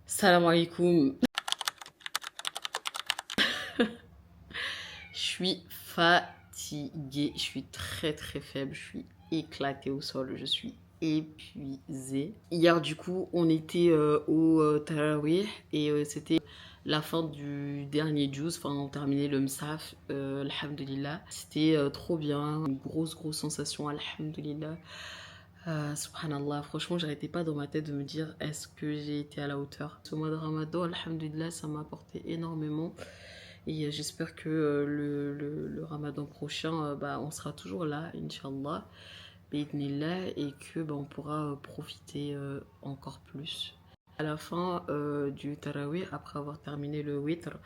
Salam alaikum. Je suis fatiguée, je suis très faible, je suis éclatée au sol, je suis épuisée. Hier du coup on était au Tarawih et c'était la fin du dernier juz, enfin on terminait le msaf, alhamdulillah. C'était trop bien, une grosse sensation, alhamdulillah. Subhanallah, franchement, j'arrêtais pas dans ma tête de me dire est-ce que j'ai été à la hauteur. Ce mois de Ramadan, alhamdulillah, ça m'a apporté énormément. Et j'espère que le Ramadan prochain, bah, on sera toujours là, Inch'Allah, bi'idhnillah, et que bah, on pourra profiter encore plus. À la fin du Tarawih, après avoir terminé le witr,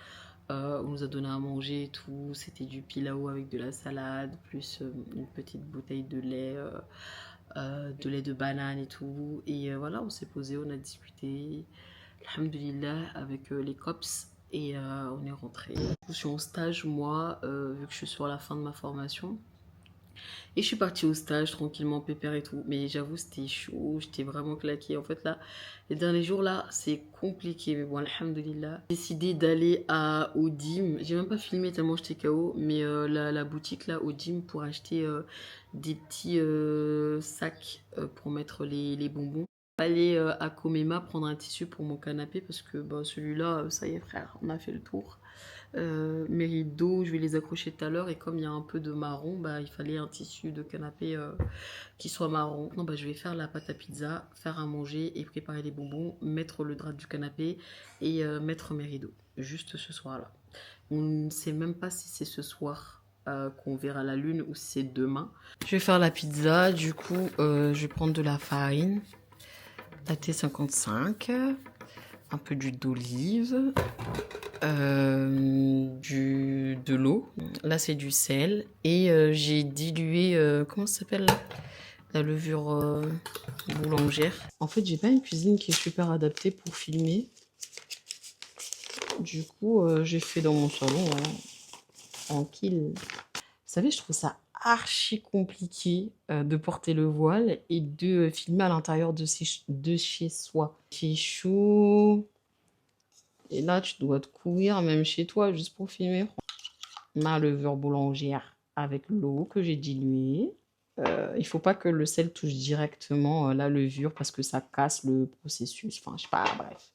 on nous a donné à manger et tout. C'était du pilaou avec de la salade, plus une petite bouteille de lait de banane et tout. Et voilà, on s'est posé, on a discuté, alhamdulillah, avec les cops. Et on est rentré. Je suis en stage, moi, vu que je suis sur la fin de ma formation. Et je suis partie au stage tranquillement, pépère et tout. Mais j'avoue, c'était chaud, j'étais vraiment claquée. En fait, là, les derniers jours, là, c'est compliqué. Mais bon, alhamdulillah. J'ai décidé d'aller à Odim. J'ai même pas filmé tellement j'étais KO. Mais la boutique, là, Odim, pour acheter des petits sacs pour mettre les bonbons. Aller à Comema prendre un tissu pour mon canapé parce que bah, celui-là, ça y est, frère, on a fait le tour. Mes rideaux, je vais les accrocher tout à l'heure et comme il y a un peu de marron, bah, il fallait un tissu de canapé qui soit marron. Non, bah, je vais faire la pâte à pizza, faire à manger et préparer les bonbons, mettre le drap du canapé et mettre mes rideaux. Juste ce soir-là. On ne sait même pas si c'est ce soir qu'on verra la lune ou si c'est demain. Je vais faire la pizza, du coup, je vais prendre de la farine, la T55, un peu d'huile d'olive, de l'eau. Là, c'est du sel. Et j'ai dilué, comment ça s'appelle là, la levure boulangère. En fait, j'ai pas une cuisine qui est super adaptée pour filmer. Du coup, j'ai fait dans mon salon, hein, tranquille. Vous savez, je trouve ça archi compliqué de porter le voile et de filmer à l'intérieur de chez soi. C'est chaud. Et là, tu dois te courir même chez toi juste pour filmer. Ma levure boulangère avec l'eau que j'ai diluée. Il faut pas que le sel touche directement la levure parce que ça casse le processus. Enfin, je sais pas, bref.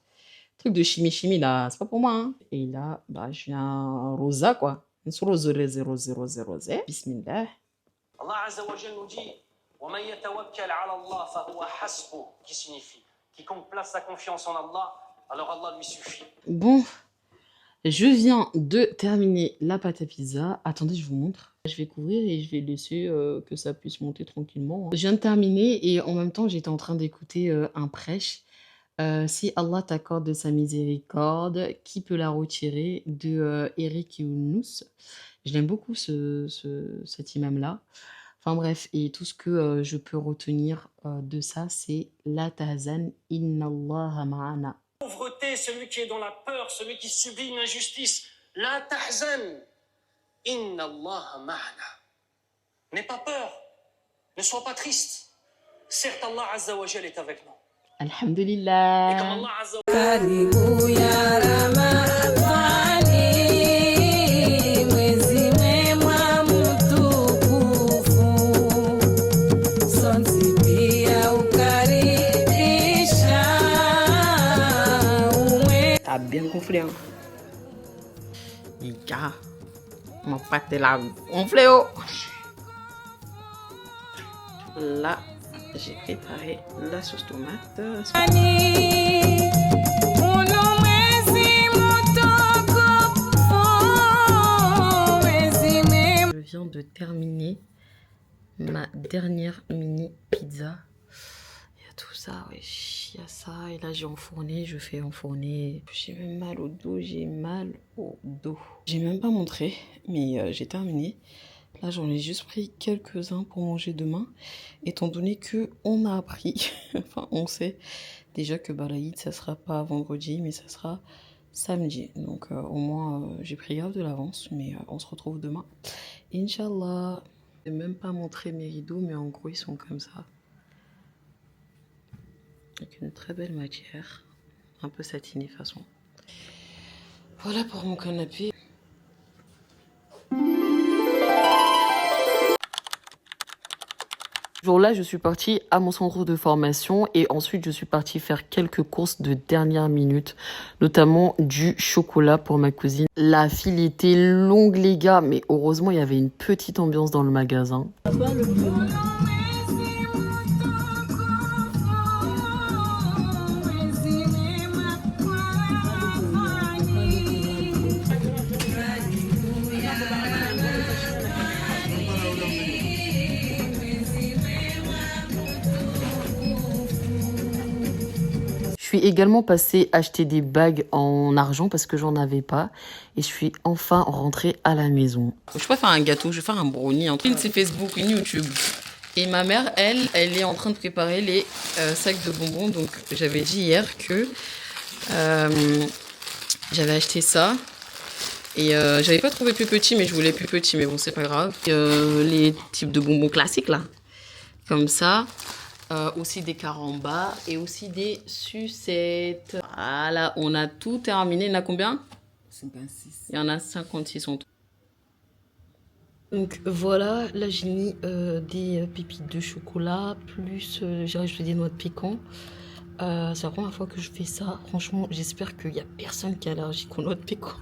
Truc de chimie là, c'est pas pour moi. Hein. Et là, bah, je viens rosa quoi. Rose, rose, rose, rose, rose. Bismillah. Allah Azza wa Jalla nous dit وَمَنْ يَتَوَكَّلْ عَلَى اللَّهِ فَهُوَ حَسْبُهُ, qui signifie quiconque place sa confiance en Allah, alors Allah lui suffit. Bon, je viens de terminer la pâte à pizza. Attendez, je vous montre. Je vais couvrir et je vais laisser que ça puisse monter tranquillement. Hein. Je viens de terminer et en même temps, j'étais en train d'écouter un prêche. Si Allah t'accorde de sa miséricorde, qui peut la retirer de Eric Younous. Je l'aime beaucoup cet imam-là. Enfin bref, et tout ce que je peux retenir de ça, c'est La tahzan inna Allah ma'ana. Pauvreté, celui qui est dans la peur, celui qui subit une injustice. La tahzan inna Allah ma'ana. N'aie pas peur, ne sois pas triste. Certes, Allah Azza wa Jal est avec nous. Alhamdulillah. Et comme Allah Azza wa Jal. Bien gonflé, hein. Les gars, ma pâte est là gonflée, oh. Là, j'ai préparé la sauce tomate. Je viens de terminer ma dernière mini pizza. Il y a tout ça, ouais, il y a ça. Et là, j'ai enfourné, je fais enfourner. J'ai même mal au dos, j'ai mal au dos. J'ai même pas montré, mais j'ai terminé. Là, j'en ai juste pris quelques-uns pour manger demain, étant donné que on a appris, enfin, on sait déjà que Balaïd, ça sera pas vendredi, mais ça sera samedi. Donc, au moins, j'ai pris grave de l'avance, mais on se retrouve demain. Inch'Allah. Je n'ai même pas montré mes rideaux, mais en gros, ils sont comme ça. Avec une très belle matière. un peu satiné de toute façon. Voilà pour mon canapé. Ce jour-là, je suis partie à mon centre de formation et ensuite je suis partie faire quelques courses de dernière minute, notamment du chocolat pour ma cousine. La file était longue les gars, mais heureusement il y avait une petite ambiance dans le magasin. Je suis également passée acheter des bagues en argent parce que j'en avais pas. Et je suis enfin rentrée à la maison. Je vais pas faire un gâteau, je vais faire un brownie. Une c'est Facebook, une YouTube. Et ma mère, elle est en train de préparer les sacs de bonbons. Donc j'avais dit hier que j'avais acheté ça. Et j'avais pas trouvé plus petit, mais je voulais plus petit. Mais bon, c'est pas grave. Les types de bonbons classiques là. Comme ça. Aussi des carambars et aussi des sucettes. Voilà, on a tout terminé. Il y en a combien? 56. Il y en a 56 en tout. Donc voilà, là j'ai mis des pépites de chocolat, plus j'ai rajouté des noix de pécan. C'est la première fois que je fais ça. Franchement, j'espère qu'il n'y a personne qui est allergique aux noix de pécan.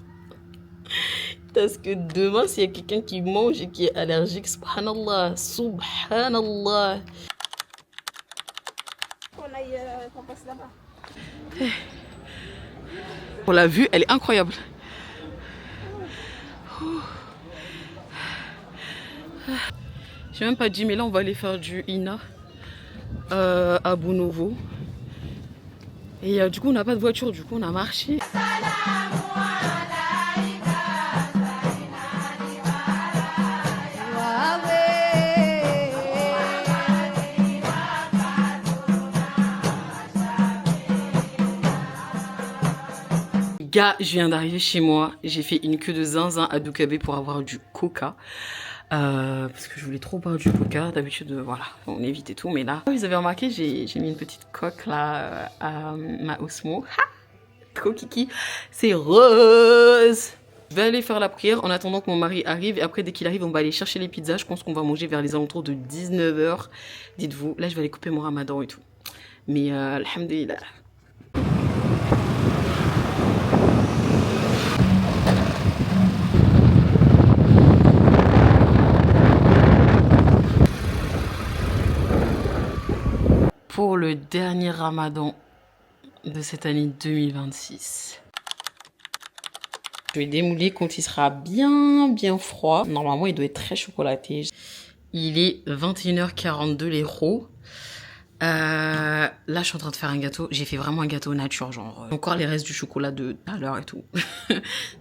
Parce que demain, s'il y a quelqu'un qui mange et qui est allergique, subhanallah, subhanallah. Pour la vue, elle est incroyable. J'ai même pas dit, mais là on va aller faire du Ina à Bounovo. Et du coup on n'a pas de voiture, du coup on a marché. Gars, je viens d'arriver chez moi. J'ai fait une queue de zinzin à Doukabe pour avoir du coca. Parce que je voulais trop boire du coca. D'habitude, voilà, on évite et tout. Mais là, vous avez remarqué, j'ai mis une petite coque là à ma Osmo. Ha, trop kiki. C'est rose. Je vais aller faire la prière en attendant que mon mari arrive. Et après, dès qu'il arrive, on va aller chercher les pizzas. Je pense qu'on va manger vers les alentours de 19 h. Dites-vous, là, je vais aller couper mon ramadan et tout. Mais alhamdulillah. Pour le dernier ramadan de cette année 2026. Je vais démouler quand il sera bien froid. Normalement, il doit être très chocolaté. Il est 21 h 42 les rots. Là, je suis en train de faire un gâteau. J'ai fait vraiment un gâteau nature, genre encore les restes du chocolat de tout à l'heure et tout.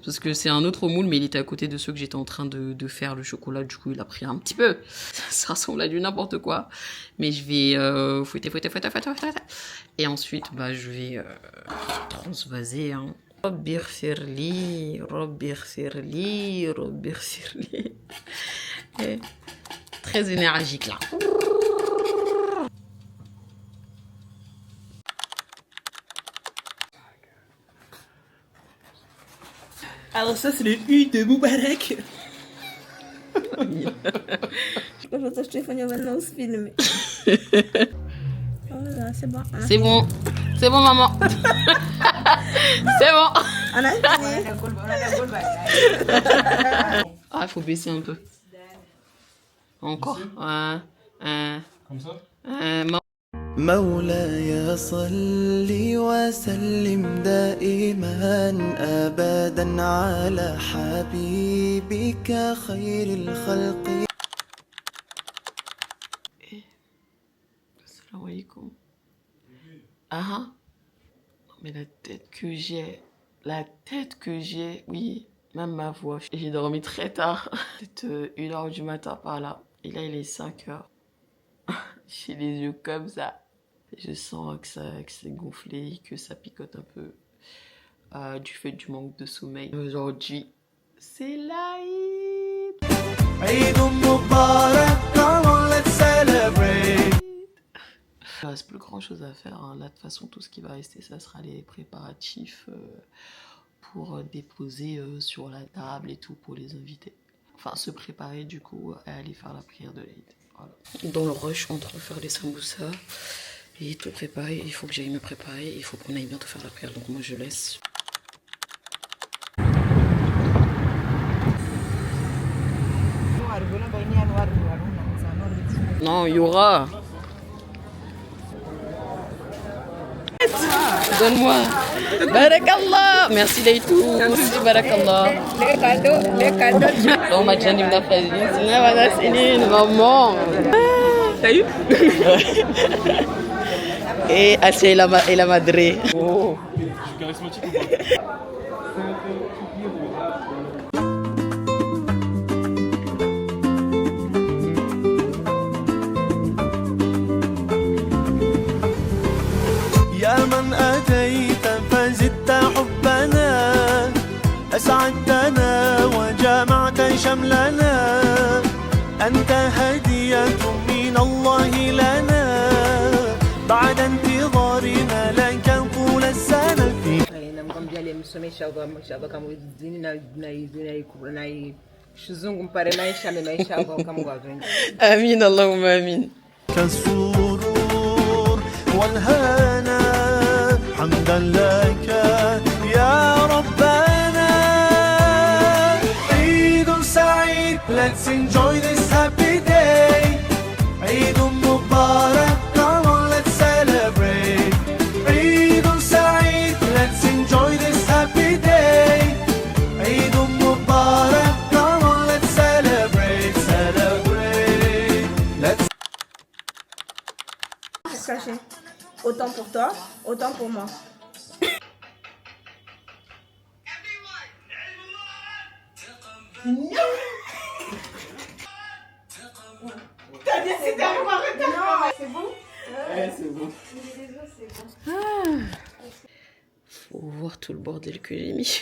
Parce que c'est un autre moule, mais il était à côté de ceux que j'étais en train de faire le chocolat. Du coup, il a pris un petit peu. Ça ressemble à du n'importe quoi. Mais je vais fouetter. Et ensuite, bah, je vais transvaser. Hein. Rabbi ighfirli. Très énergique là. Alors ça c'est le U de Moubarak. Je te fais maintenant ce film. Voilà, c'est bon. Hein? C'est bon. C'est bon, maman. C'est bon. On a fini. Ah, il faut baisser un peu. Encore. Comme ça. مولاي صل وسلم دائما أبدا على حبيبك خير الخلق. Salam alaikum. Ah, mais la tête que j'ai, oui, même ma voix. J'ai dormi très tard, peut-être 1 h du matin par là. Et là, il est 5 h. J'ai les yeux comme ça. Je sens que c'est gonflé, que ça picote un peu du fait du manque de sommeil. Aujourd'hui, c'est l'Aïd. عيد مبارك, come on let's celebrate. Il ne reste plus grand chose à faire. Hein. Là, de toute façon, tout ce qui va rester, ça sera les préparatifs pour déposer sur la table et tout pour les invités. Enfin, se préparer du coup à aller faire la prière de l'Eid. Voilà. Dans le rush, on est en train de faire les samoussas et tout préparer. Il faut que j'aille me préparer. Il faut qu'on aille bientôt faire la prière. Donc moi, je laisse. Non, il y aura. Donne-moi. Barakallah. Merci Leitou. Merci Barakallah. Les cadeaux. On m'a déjà dit que c'est maman. T'as eu? Et Assia et la madré. Oh. Je suis charismatique ou pas? يا من أتيت فزدت حبنا أسعدتنا وجمعت شملنا أنت هدية من الله لنا بعد انتظارنا لك طول السنة آمين اللهم آمين. كالسرور والهنا حمدا لك يا ربنا عيد سعيد let's enjoy this happy day عيد مبارك come on let's celebrate عيد سعيد let's enjoy this happy day عيد مبارك come on let's celebrate let's Caché. Autant pour toi, autant pour moi. T'as décidé à m'arrêter? Non, c'est bon? Ouais, c'est bon. Faut voir tout le bordel que j'ai mis.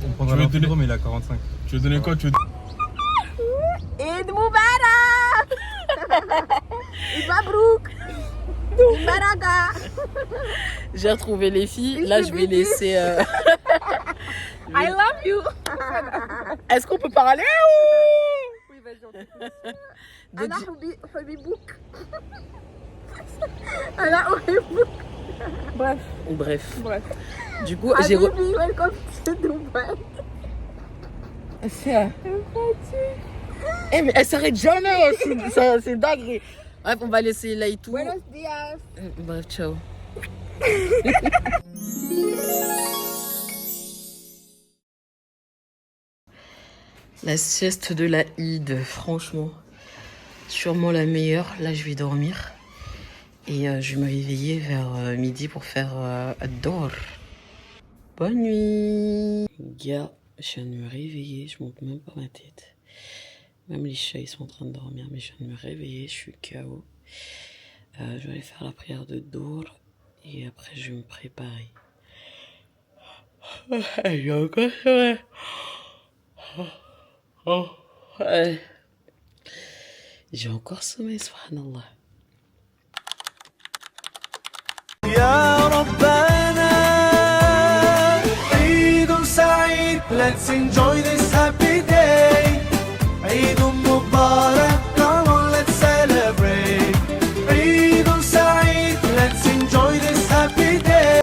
On prendra le téléphone, mais il a 45. Tu veux donner quoi? Tu veux... Eid Mubarak! Eid Mabrouk! Eid Baraka! J'ai retrouvé les filles. Là, je vais laisser. I love you! Est-ce qu'on peut parler ou... Oui, vas-y, on t'écoute. Anna Book. Anna Book. Bref. Bref. Du coup, j'ai. Habibi, welcome to Dubai. Eh mais elle s'arrête jamais, c'est dingue. Bref, on va laisser là et tout. Buenos dias. Bref, ciao. La sieste de la Eid, franchement, sûrement la meilleure. Là, je vais dormir et je vais me réveiller vers midi pour faire Ad-Dor. Bonne nuit. Gars, je viens de me réveiller, je monte même pas ma tête. Même les chats, ils sont en train de dormir, mais je viens de me réveiller, je suis KO. Je vais aller faire la prière de Dor et après je vais me préparer. J'ai encore sommeil. J'ai encore sommeil, subhanallah. يا ربنا عيد سعيد let's enjoy this happy day عيد مبارك come on let's celebrate عيد سعيد let's enjoy this happy day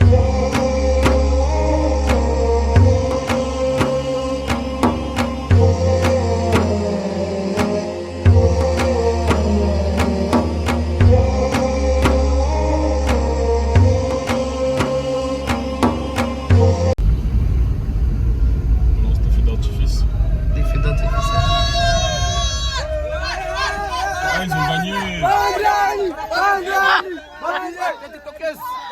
Non, c'était fait d'artifice. Des feux d'artifice. Ah, ils ont gagné.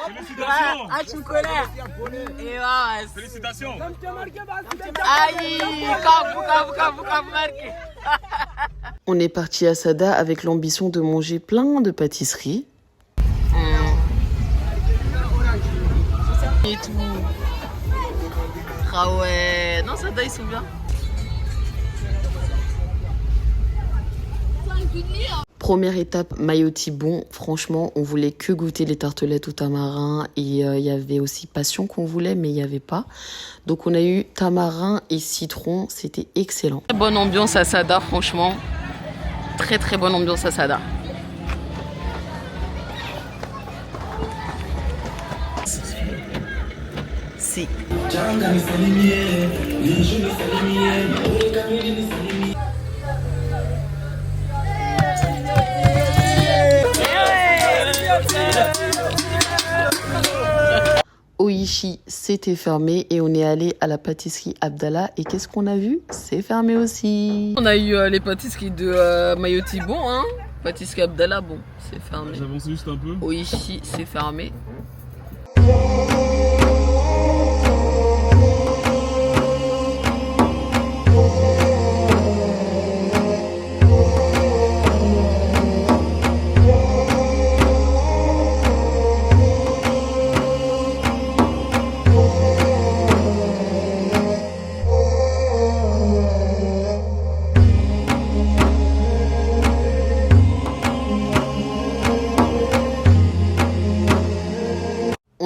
Félicitations. Ah, tu me connais. Et ouais. Félicitations. Aïe, on est parti à Sada avec l'ambition de manger plein de pâtisseries. Et tout. Ah ouais. Non, Sada, ils sont bien. Première étape, maillot Thibon. Franchement, on voulait que goûter les tartelettes au tamarin. Et il y avait aussi passion qu'on voulait, mais il n'y avait pas. Donc on a eu tamarin et citron. C'était excellent. Très bonne ambiance à Sada, franchement. Très très bonne ambiance à Sada. Si. Oishi, c'était fermé et on est allé à la pâtisserie Abdallah. Et qu'est-ce qu'on a vu? C'est fermé aussi. On a eu les pâtisseries de maillot Thibon, hein. Pâtisserie Abdallah, bon, c'est fermé. J'avance juste un peu. Oishi, c'est fermé.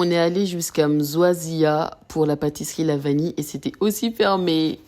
On est allé jusqu'à Mzwazia pour la pâtisserie La Vanille et c'était aussi fermé.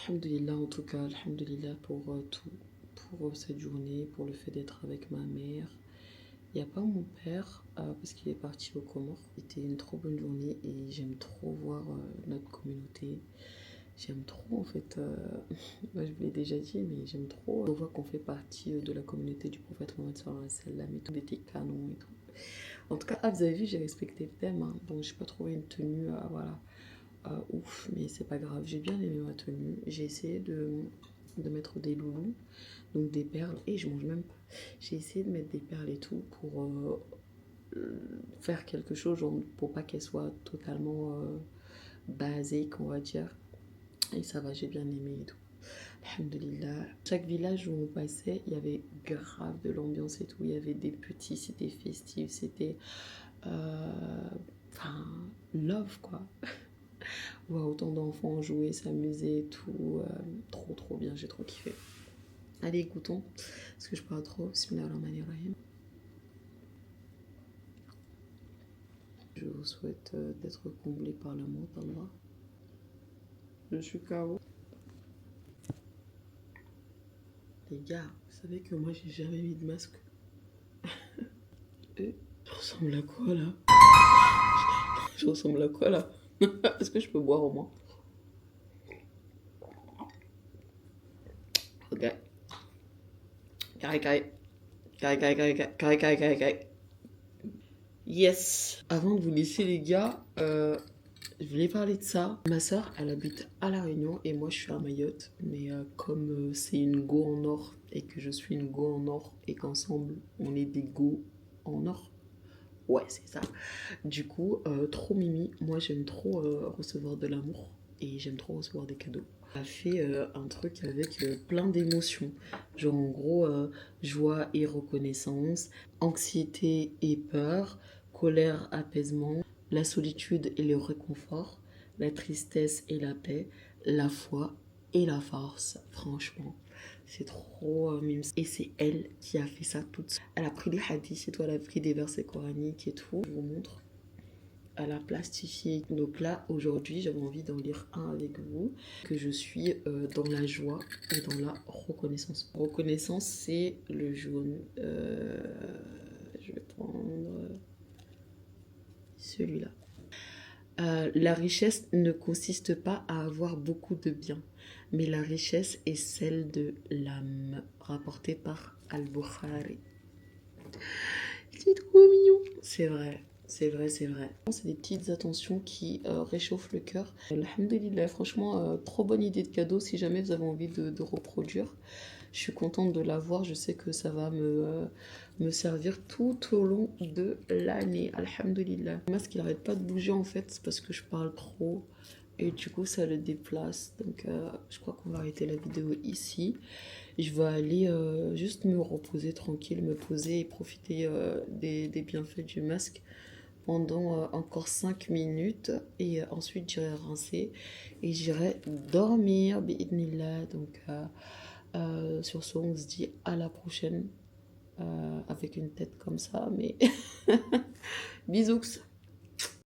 Alhamdulillah, en tout cas, alhamdulillah pour tout, pour cette journée, pour le fait d'être avec ma mère. Il n'y a pas mon père parce qu'il est parti aux Comores. C'était une trop bonne journée et j'aime trop voir notre communauté. J'aime trop en fait, moi, je vous l'ai déjà dit, mais j'aime trop. On voit qu'on fait partie de la communauté du prophète Mohammed sallallahu alayhi wa sallam et tout était canon et tout. En tout cas, vous avez vu, j'ai respecté le thème. Hein. Bon, j'ai pas trouvé une tenue, voilà. Ouf, mais c'est pas grave, j'ai bien aimé ma tenue. J'ai essayé de mettre des loulous, donc des perles, et je mange même pas. J'ai essayé de mettre des perles et tout pour faire quelque chose, genre, pour pas qu'elle soit totalement basique, on va dire. Et ça va, j'ai bien aimé et tout. Alhamdulillah. Chaque village où on passait, il y avait grave de l'ambiance et tout. Il y avait des petits, c'était festif, c'était enfin, love quoi. Voir autant d'enfants jouer, s'amuser et tout. Trop bien, j'ai trop kiffé. Allez, écoutons, parce que je parle trop. Bismillahirrahmanirrahim. Je vous souhaite d'être comblé par l'amour d'Allah. Je suis KO. Les gars, vous savez que moi j'ai jamais mis de masque. Je ressemble à quoi là? Je ressemble à quoi là? Est-ce que je peux boire au moins? Ok. Carré. Yes. Avant de vous laisser les gars, je voulais parler de ça. Ma soeur, elle habite à La Réunion et moi je suis à Mayotte. Mais comme c'est une go en or et que je suis une go en or et qu'ensemble on est des go en or. Ouais, c'est ça. Du coup, trop mimi. Moi, j'aime trop recevoir de l'amour et j'aime trop recevoir des cadeaux. Elle a fait un truc avec plein d'émotions. Genre, en gros, joie et reconnaissance, anxiété et peur, colère, apaisement, la solitude et le réconfort, la tristesse et la paix, la foi et la force. Franchement, C'est trop mimes. Et c'est elle qui a fait ça toute seule. Elle a pris des hadiths et tout, elle a pris des versets coraniques et tout. Je vous montre. Elle a plastifié. Donc là, aujourd'hui, j'avais envie d'en lire un avec vous. Que je suis dans la joie et dans la reconnaissance. Reconnaissance, c'est le jaune. Je vais prendre celui-là. La richesse ne consiste pas à avoir beaucoup de biens, mais la richesse est celle de l'âme, rapportée par Al-Bukhari. C'est trop mignon. C'est vrai. C'est vrai, c'est vrai. C'est des petites attentions qui réchauffent le cœur. Alhamdulillah, franchement, trop bonne idée de cadeau si jamais vous avez envie de reproduire. Je suis contente de l'avoir. Je sais que ça va me servir tout au long de l'année. Alhamdulillah. Le masque, il n'arrête pas de bouger en fait. C'est parce que je parle trop. Et du coup, ça le déplace. Donc, je crois qu'on va arrêter la vidéo ici. Je vais aller juste me reposer tranquille, me poser et profiter des bienfaits du masque pendant encore 5 minutes. Et ensuite, j'irai rincer et j'irai dormir. Bi'idnillah. Donc, sur ce, on se dit à la prochaine avec une tête comme ça. Mais bisous.